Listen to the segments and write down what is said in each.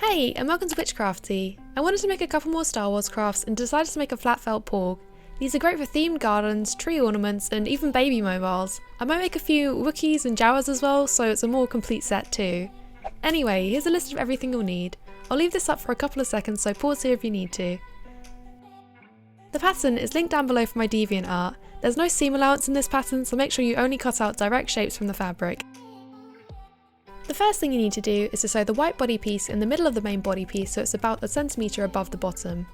Hey, and welcome to Witchcrafty. I wanted to make a couple more Star Wars crafts and decided to make a flat felt Porg. These are great for themed gardens, tree ornaments, and even baby mobiles. I might make a few Wookiees and Jawas as well, so it's a more complete set too. Anyway, here's a list of everything you'll need. I'll leave this up for a couple of seconds, so pause here if you need to. The pattern is linked down below for my DeviantArt. There's no seam allowance in this pattern, so make sure you only cut out direct shapes from the fabric. The first thing you need to do is to sew the white body piece in the middle of the main body piece so it's about 1 centimetre above the bottom.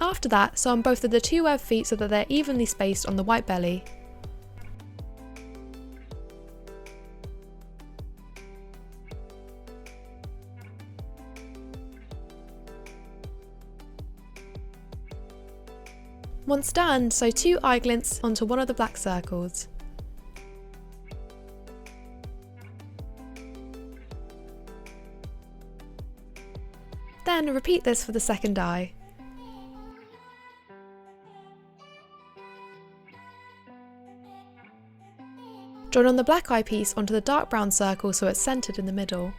After that, sew on both of the two web feet so that they're evenly spaced on the white belly. Once done, sew 2 eye glints onto one of the black circles. Then repeat this for the second eye. Join on the black eye piece onto the dark brown circle so it's centred in the middle.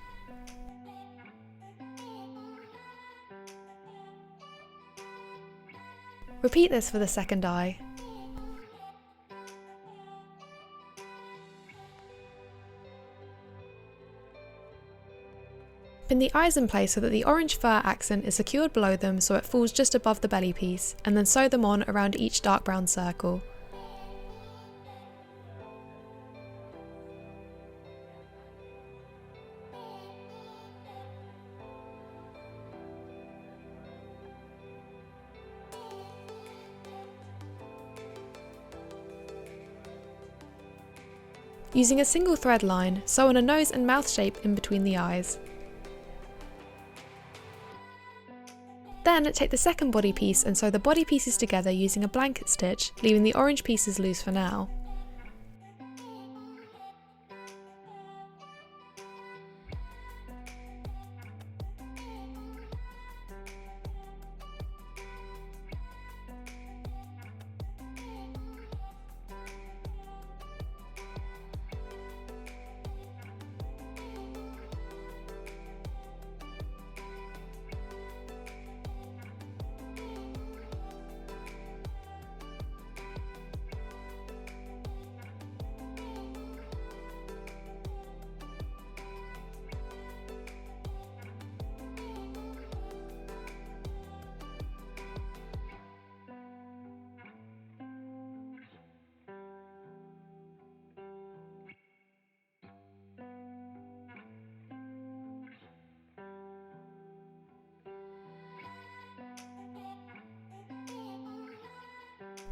Repeat this for the second eye. Pin the eyes in place so that the orange fur accent is secured below them so it falls just above the belly piece, and then sew them on around each dark brown circle. Using a single thread line, sew on a nose and mouth shape in between the eyes. Then take the second body piece and sew the body pieces together using a blanket stitch, leaving the orange pieces loose for now.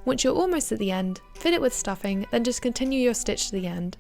Once you're almost at the end, fill it with stuffing, then just continue your stitch to the end.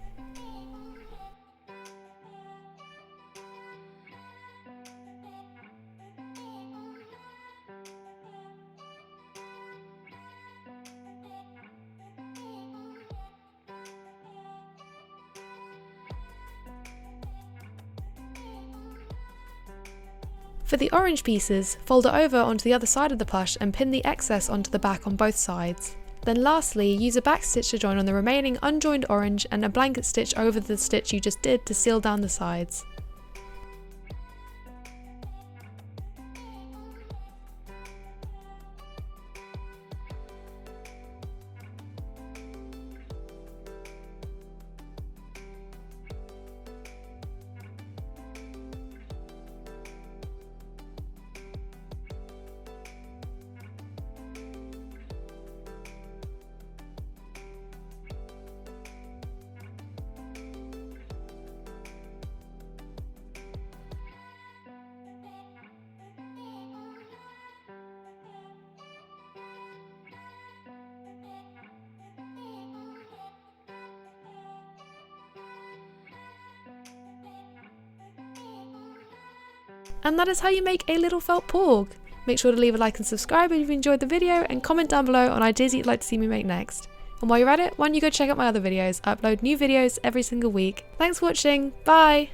For the orange pieces, fold it over onto the other side of the plush and pin the excess onto the back on both sides. Then lastly, use a back stitch to join on the remaining unjoined orange and a blanket stitch over the stitch you just did to seal down the sides. And that is how you make a little felt Porg. Make sure to leave a like and subscribe if you've enjoyed the video, and comment down below on ideas you'd like to see me make next. And while you're at it, why don't you go check out my other videos? I upload new videos every single week. Thanks for watching, bye!